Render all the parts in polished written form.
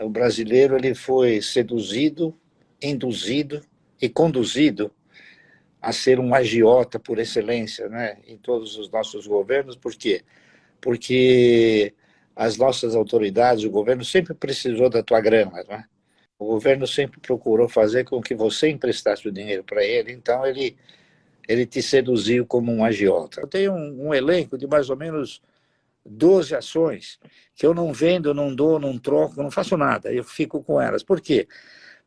O brasileiro ele foi seduzido, induzido e conduzido a ser um agiota por excelência, né, em todos os nossos governos. Por quê? Porque as nossas autoridades, o governo sempre precisou da tua grana, né? O governo sempre procurou fazer com que você emprestasse o dinheiro para ele, então ele te seduziu como um agiota. Eu tenho um elenco de mais ou menos 12 ações que eu não vendo, não dou, não troco, não faço nada, eu fico com elas. Por quê?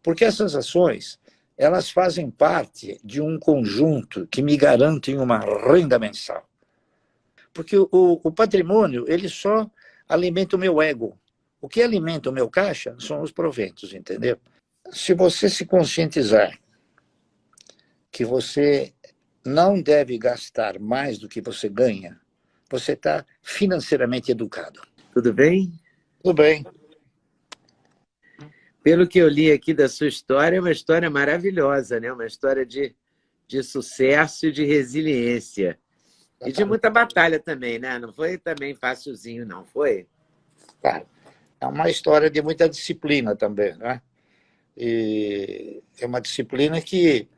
Porque essas ações, elas fazem parte de um conjunto que me garantem uma renda mensal. Porque o patrimônio, ele só alimenta o meu ego. O que alimenta o meu caixa são os proventos, entendeu? Se você se conscientizar que você não deve gastar mais do que você ganha, você está financeiramente educado. Tudo bem? Tudo bem. Pelo que eu li aqui da sua história, é uma história maravilhosa, né? Uma história de sucesso e de resiliência. E de muita batalha também, né? Não foi também facilzinho, não foi? Claro. É uma história de muita disciplina também, né? E é uma disciplina que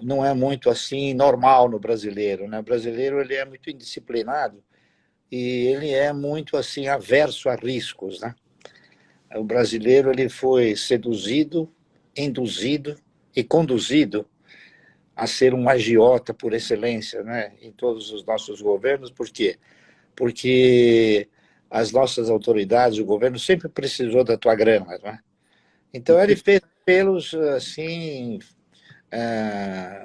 não é muito assim normal no brasileiro, né? O brasileiro ele é muito indisciplinado e ele é muito assim averso a riscos, né? O brasileiro ele foi seduzido, induzido e conduzido a ser um agiota por excelência, né? Em todos os nossos governos. Por quê? Porque as nossas autoridades, o governo sempre precisou da tua grana, né? Então ele fez apelos assim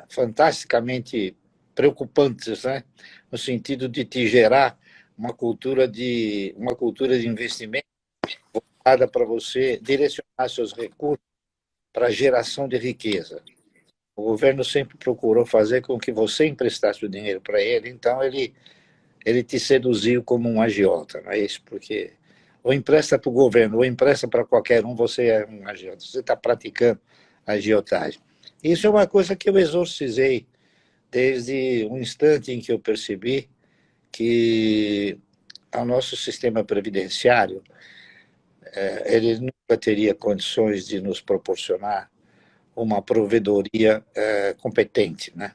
fantasticamente preocupantes, né? No sentido de te gerar uma cultura de investimento voltada para você direcionar seus recursos para a geração de riqueza. O governo sempre procurou fazer com que você emprestasse o dinheiro para ele, então ele te seduziu como um agiota, não é isso? Porque ou empresta para o governo, ou empresta para qualquer um, você é um agiota, você está praticando agiotagem. Isso é uma coisa que eu exorcizei desde o instante em que eu percebi que o nosso sistema previdenciário ele nunca teria condições de nos proporcionar uma provedoria competente, né?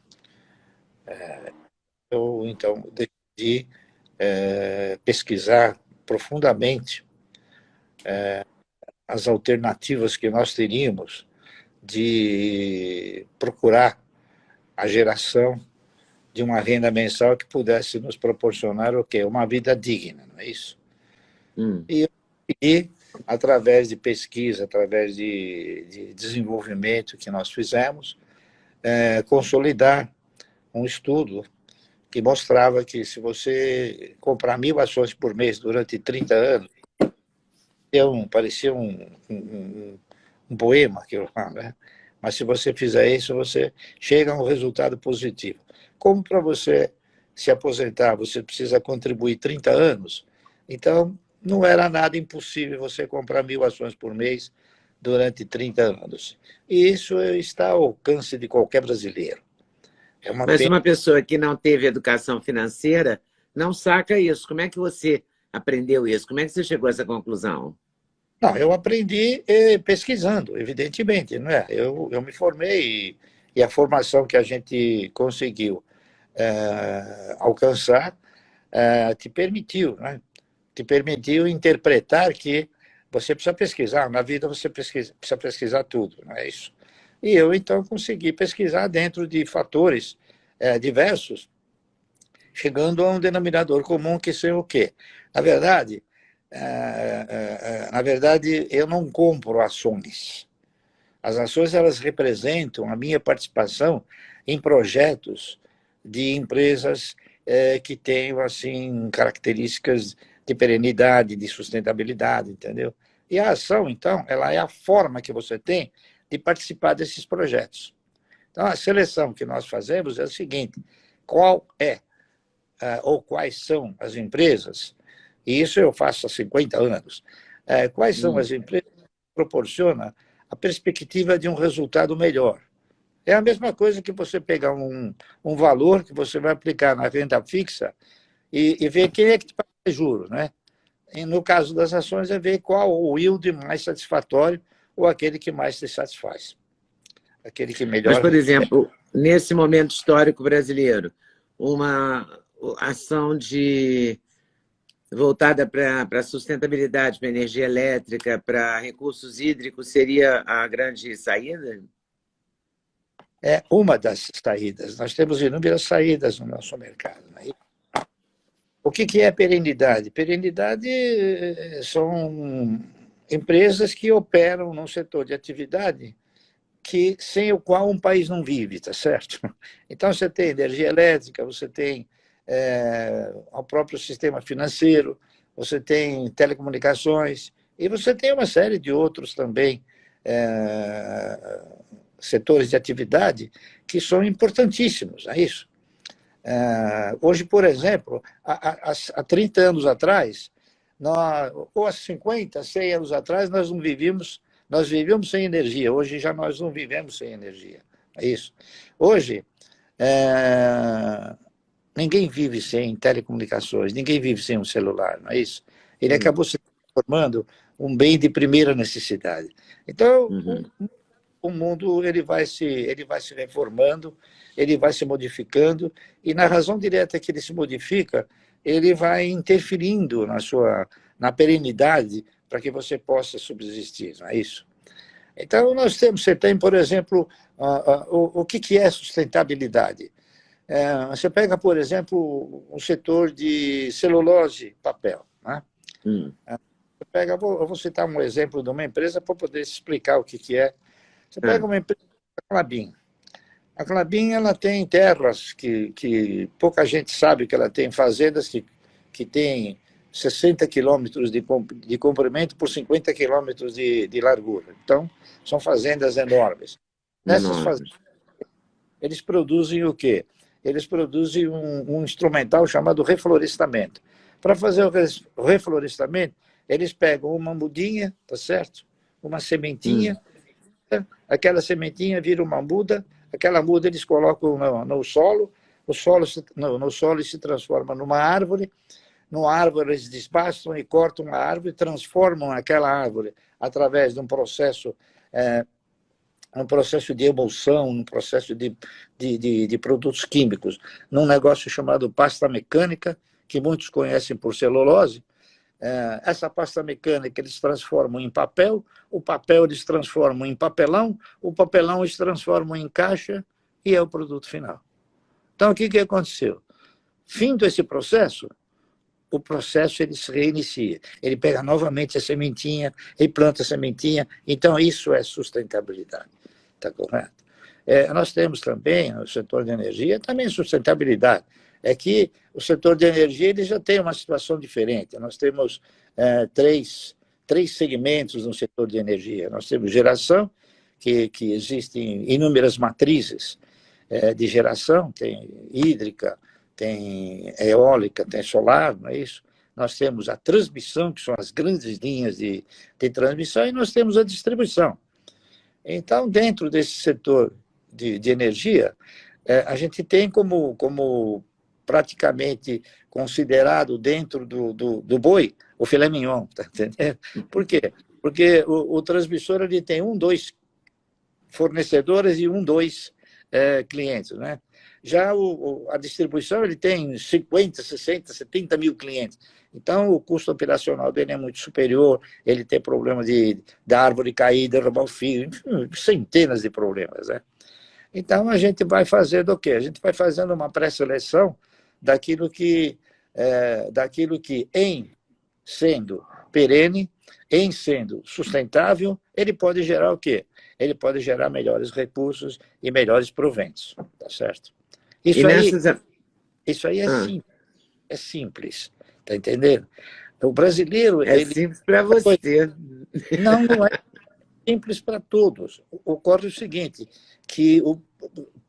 Eu, então, decidi pesquisar profundamente as alternativas que nós teríamos de procurar a geração de uma renda mensal que pudesse nos proporcionar o quê? Uma vida digna, não é isso? E eu consegui, através de pesquisa, através de desenvolvimento que nós fizemos, consolidar um estudo que mostrava que se você comprar 1.000 ações por mês durante 30 anos, parecia um poema, aquilo lá, né? Mas se você fizer isso, você chega a um resultado positivo. Como para você se aposentar, você precisa contribuir 30 anos, então não era nada impossível você comprar 1.000 ações por mês durante 30 anos. E isso está ao alcance de qualquer brasileiro. Mas uma pessoa que não teve educação financeira não saca isso. Como é que você aprendeu isso? Como é que você chegou a essa conclusão? Não, eu aprendi pesquisando, evidentemente, não é? Eu me formei e a formação que a gente conseguiu alcançar te permitiu, né? Te permitiu interpretar que você precisa pesquisar, na vida você precisa pesquisar tudo, não é isso? E eu, então, consegui pesquisar dentro de fatores diversos, chegando a um denominador comum que seja o quê? Na verdade, eu não compro ações. As ações, elas representam a minha participação em projetos de empresas que tenham, assim, características de perenidade, de sustentabilidade, entendeu? E a ação, então, ela é a forma que você tem de participar desses projetos. Então, a seleção que nós fazemos é o seguinte: qual é ou quais são as empresas, e isso eu faço há 50 anos, quais são as empresas que proporcionam a perspectiva de um resultado melhor. É a mesma coisa que você pegar um valor que você vai aplicar na renda fixa e ver quem é que te paga juros, né? E no caso das ações, é ver qual o yield mais satisfatório ou aquele que mais te satisfaz. Aquele que Mas, melhor... por exemplo, nesse momento histórico brasileiro, uma ação voltada para a sustentabilidade, para energia elétrica, para recursos hídricos, seria a grande saída? É uma das saídas. Nós temos inúmeras saídas no nosso mercado. Né? O que é perenidade? Perenidade são empresas que operam num setor de atividade sem o qual um país não vive, tá certo? Então, você tem energia elétrica, você tem o próprio sistema financeiro, você tem telecomunicações, e você tem uma série de outros também setores de atividade que são importantíssimos, é isso. Hoje, por exemplo, há 30 anos atrás, ou há 50, 100 anos atrás, nós vivíamos sem energia. Hoje já nós não vivemos sem energia. É isso. Hoje, ninguém vive sem telecomunicações, ninguém vive sem um celular, não é isso? Ele acabou se transformando um bem de primeira necessidade. Então, o mundo ele vai se reformando, ele vai se modificando, e na razão direta que ele se modifica, ele vai interferindo na perenidade para que você possa subsistir, não é isso? Então, você tem, por exemplo, o que é sustentabilidade? Você pega, por exemplo, o setor de celulose, papel. Né? Eu vou citar um exemplo de uma empresa para poder explicar o que é. Você pega uma empresa, a Klabin. A Klabin ela tem terras que pouca gente sabe que ela tem fazendas que têm 60 quilômetros de comprimento por 50 quilômetros de largura. Então, são fazendas enormes. Nessas fazendas, eles produzem o quê? Eles produzem um instrumental chamado reflorestamento. Para fazer o reflorestamento, eles pegam uma mudinha, tá certo? Uma sementinha, aquela sementinha vira uma muda, aquela muda eles colocam no solo, no solo se transforma numa árvore, eles despastam e cortam a árvore, transformam aquela árvore através de um processo de emulsão, um processo de produtos químicos, num negócio chamado pasta mecânica, que muitos conhecem por celulose. Essa pasta mecânica eles transformam em papel, o papel eles transformam em papelão, o papelão eles transformam em caixa e é o produto final. Então, o que aconteceu? Findo esse processo, o processo ele se reinicia. Ele pega novamente a sementinha, ele planta a sementinha. Então, isso é sustentabilidade. Está correto? Nós temos também, no setor de energia, também sustentabilidade. É que o setor de energia ele já tem uma situação diferente. Nós temos três segmentos no setor de energia. Nós temos geração, que existem inúmeras matrizes de geração, tem hídrica, tem eólica, tem solar, não é isso? Nós temos a transmissão, que são as grandes linhas de transmissão, e nós temos a distribuição. Então, dentro desse setor de energia, a gente tem como praticamente considerado dentro do boi o filé mignon, tá entendendo? Por quê? Porque o transmissor ele tem 2 fornecedores e 2 clientes, né? Já a distribuição ele tem 50, 60, 70 mil clientes. Então, o custo operacional dele é muito superior, ele tem problema da árvore cair, derrubar o fio, enfim, centenas de problemas, né? Então, a gente vai fazendo o quê? A gente vai fazendo uma pré-seleção daquilo que, em sendo perene, em sendo sustentável, ele pode gerar o quê? Ele pode gerar melhores recursos e melhores proventos, tá certo? Isso aí é simples, tá entendendo? O brasileiro... simples para você. Não é simples para todos. Ocorre o seguinte, que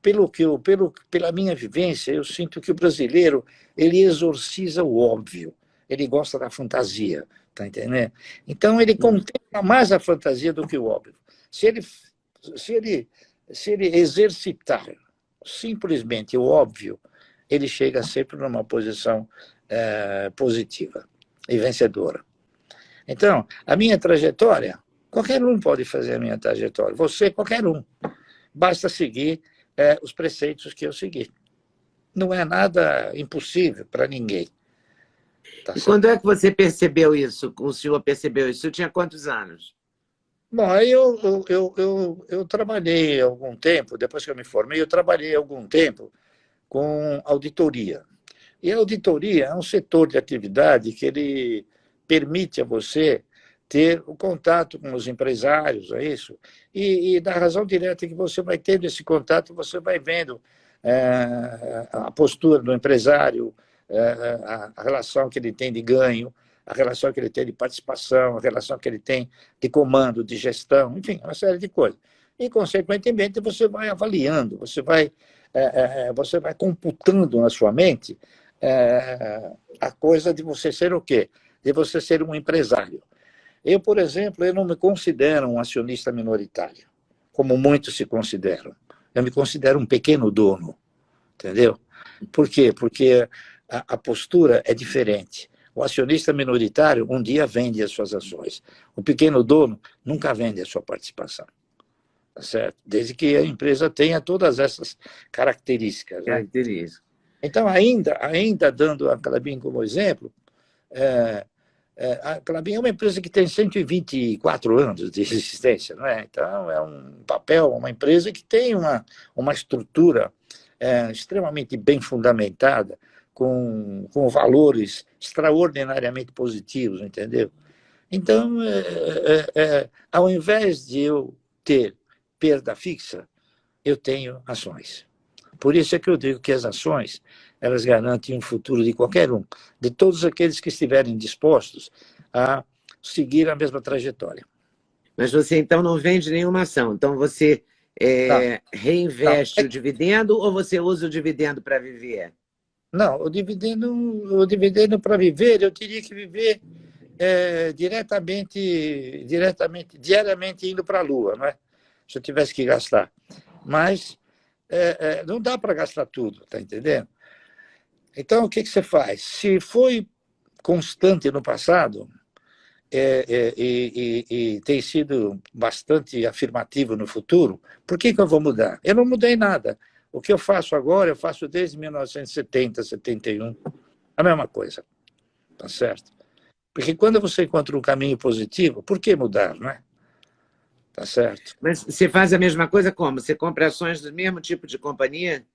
pela minha vivência, eu sinto que o brasileiro ele exorciza o óbvio, ele gosta da fantasia, tá entendendo? Então, ele contempla mais a fantasia do que o óbvio. Se ele exercitar simplesmente o óbvio, ele chega sempre numa posição positiva e vencedora. Então, a minha trajetória, qualquer um pode fazer a minha trajetória. Você, qualquer um. Basta seguir os preceitos que eu segui. Não é nada impossível para ninguém. Tá E certo? quando é que você percebeu isso? O senhor percebeu isso? O senhor tinha quantos anos? Bom, aí eu trabalhei algum tempo, depois que eu me formei, eu trabalhei algum tempo com auditoria. E a auditoria é um setor de atividade que ele permite a você ter o contato com os empresários, é isso? E da razão direta que você vai tendo esse contato, você vai vendo a postura do empresário, a relação que ele tem de ganho, a relação que ele tem de participação, a relação que ele tem de comando, de gestão, enfim, uma série de coisas. E, consequentemente, você vai avaliando, você vai computando na sua mente a coisa de você ser o quê? De você ser um empresário. Eu, por exemplo, eu não me considero um acionista minoritário, como muitos se consideram. Eu me considero um pequeno dono, entendeu? Por quê? Porque a postura é diferente. O acionista minoritário um dia vende as suas ações. O pequeno dono nunca vende a sua participação. Tá certo? Desde que a empresa tenha todas essas características. Né? Característica. Então, ainda dando a Klabin como exemplo, a Klabin é uma empresa que tem 124 anos de existência, não é? Então, é um papel, uma empresa que tem uma estrutura extremamente bem fundamentada, com valores extraordinariamente positivos, entendeu? Então, ao invés de eu ter perda fixa, eu tenho ações. Por isso é que eu digo que as ações, elas garantem um futuro de qualquer um, de todos aqueles que estiverem dispostos a seguir a mesma trajetória. Mas você, então, não vende nenhuma ação. Então, você reinveste o dividendo ou você usa o dividendo para viver? Não, o dividendo para viver, eu teria que viver diariamente indo para a Lua, não é? Se eu tivesse que gastar. Mas não dá para gastar tudo, tá entendendo? Então, o que você faz? Se foi constante no passado e tem sido bastante afirmativo no futuro, por que eu vou mudar? Eu não mudei nada. O que eu faço agora, eu faço desde 1970, 71, a mesma coisa, tá certo? Porque quando você encontra um caminho positivo, por que mudar, não é? Tá certo? Mas você faz a mesma coisa como? Você compra ações do mesmo tipo de companhia?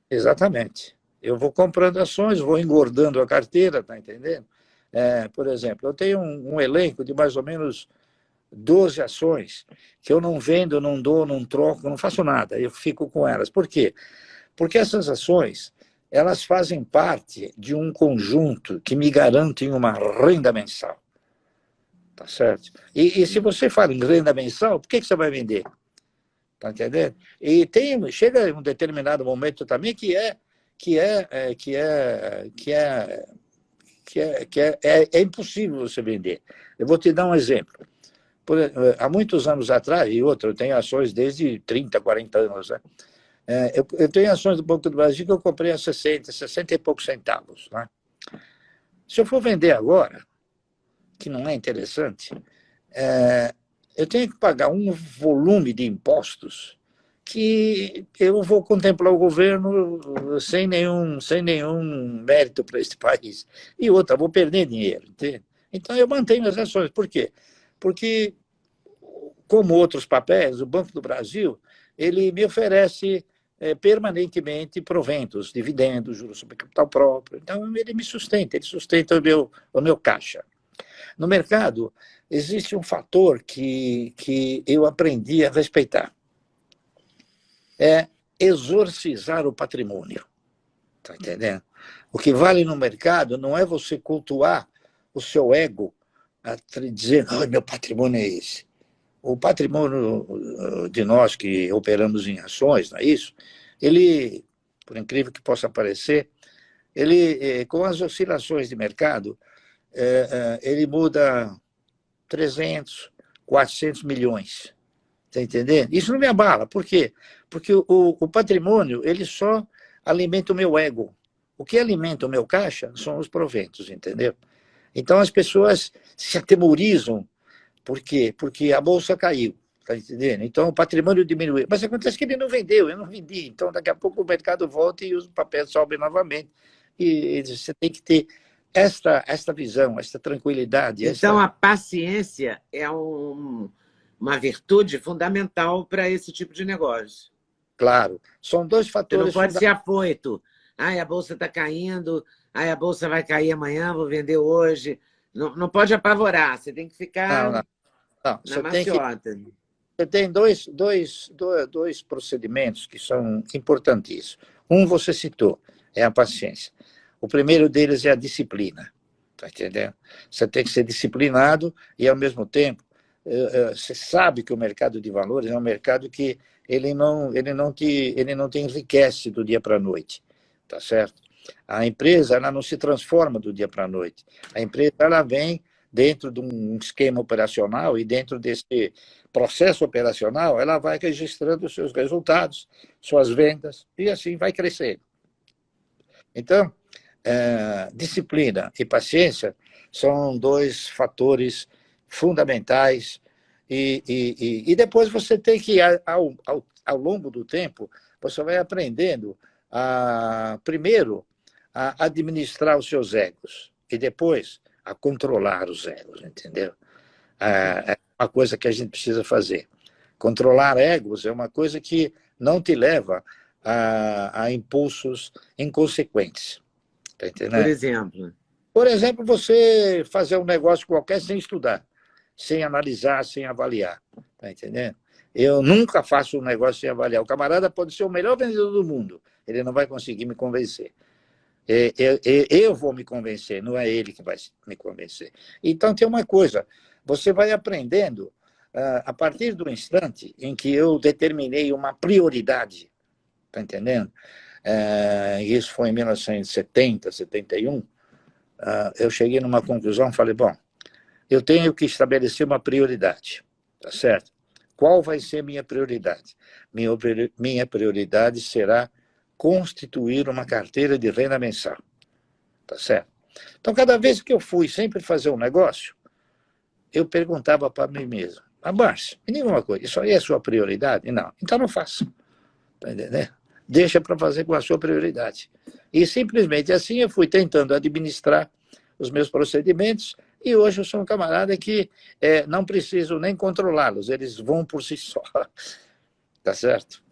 Exatamente. Eu vou comprando ações, vou engordando a carteira, tá entendendo? Por exemplo, eu tenho um elenco de mais ou menos 12 ações que eu não vendo, não dou, não troco, não faço nada, eu fico com elas. Por quê? Porque essas ações, elas fazem parte de um conjunto que me garantem uma renda mensal. Tá certo? E se você fala em renda mensal, por que você vai vender? Tá entendendo? E chega um determinado momento também é impossível você vender. Eu vou te dar um exemplo. Há muitos anos atrás, e outro, eu tenho ações desde 30, 40 anos, né? Eu tenho ações do Banco do Brasil que eu comprei a 60 e poucos centavos. Né? Se eu for vender agora, que não é interessante, eu tenho que pagar um volume de impostos que eu vou contemplar o governo sem nenhum mérito para esse país. E outra, vou perder dinheiro. Entende? Então, eu mantenho as ações. Por quê? Porque, como outros papéis, o Banco do Brasil, ele me oferece permanentemente proventos, dividendos, juros sobre capital próprio. Então, ele me sustenta, ele sustenta o meu caixa. No mercado, existe um fator que eu aprendi a respeitar. É exorcizar o patrimônio. Está entendendo? O que vale no mercado não é você cultuar o seu ego, dizer, meu patrimônio é esse. O patrimônio de nós que operamos em ações, não é isso? Ele, por incrível que possa parecer, ele, com as oscilações de mercado, ele muda 300, 400 milhões. Está entendendo? Isso não me abala. Por quê? Porque o patrimônio, ele só alimenta o meu ego. O que alimenta o meu caixa são os proventos, entendeu? Então, as pessoas se atemorizam. Por quê? Porque a bolsa caiu. Está entendendo? Então, o patrimônio diminuiu. Mas acontece que ele não vendeu, eu não vendi. Então, daqui a pouco o mercado volta e os papéis sobem novamente. E você tem que ter esta visão, esta tranquilidade. Então, a paciência é uma virtude fundamental para esse tipo de negócio. Claro, são dois Você fatores não pode ser afoito. Ai, a bolsa está caindo, ai, a bolsa vai cair amanhã, vou vender hoje. Não, não pode apavorar, você tem que ficar Não. na Você maciota. tem dois procedimentos que são importantíssimos. Um você citou, é a paciência. O primeiro deles é a disciplina. Está entendendo? Você tem que ser disciplinado e, ao mesmo tempo, você sabe que o mercado de valores é um mercado que ele não te enriquece do dia para a noite, tá certo? A empresa ela não se transforma do dia para a noite. A empresa ela vem dentro de um esquema operacional e dentro desse processo operacional ela vai registrando os seus resultados, suas vendas e assim vai crescendo. Então, disciplina e paciência são dois fatores fundamentais e depois você tem que, ao longo do tempo, você vai aprendendo, primeiro, a administrar os seus egos e depois a controlar os egos, entendeu? É uma coisa que a gente precisa fazer. Controlar egos é uma coisa que não te leva a impulsos inconsequentes. Tá entendendo? Por exemplo? Por exemplo, você fazer um negócio qualquer sem estudar, sem analisar, sem avaliar. Tá entendendo? Eu nunca faço um negócio sem avaliar. O camarada pode ser o melhor vendedor do mundo, ele não vai conseguir me convencer. Eu vou me convencer, não é ele que vai me convencer. Então, tem uma coisa, você vai aprendendo a partir do instante em que eu determinei uma prioridade, tá entendendo? Isso foi em 1970, 71, eu cheguei numa conclusão, falei, bom, eu tenho que estabelecer uma prioridade, tá certo? Qual vai ser minha prioridade? Minha prioridade será constituir uma carteira de renda mensal, tá certo? Então, cada vez que eu fui sempre fazer um negócio, eu perguntava para mim mesmo, Márcio, me diga uma coisa, isso aí é sua prioridade? Não, então não faça, tá entendendo? Deixa para fazer com a sua prioridade. E simplesmente assim eu fui tentando administrar os meus procedimentos e hoje eu sou um camarada que não preciso nem controlá-los, eles vão por si só. Tá certo?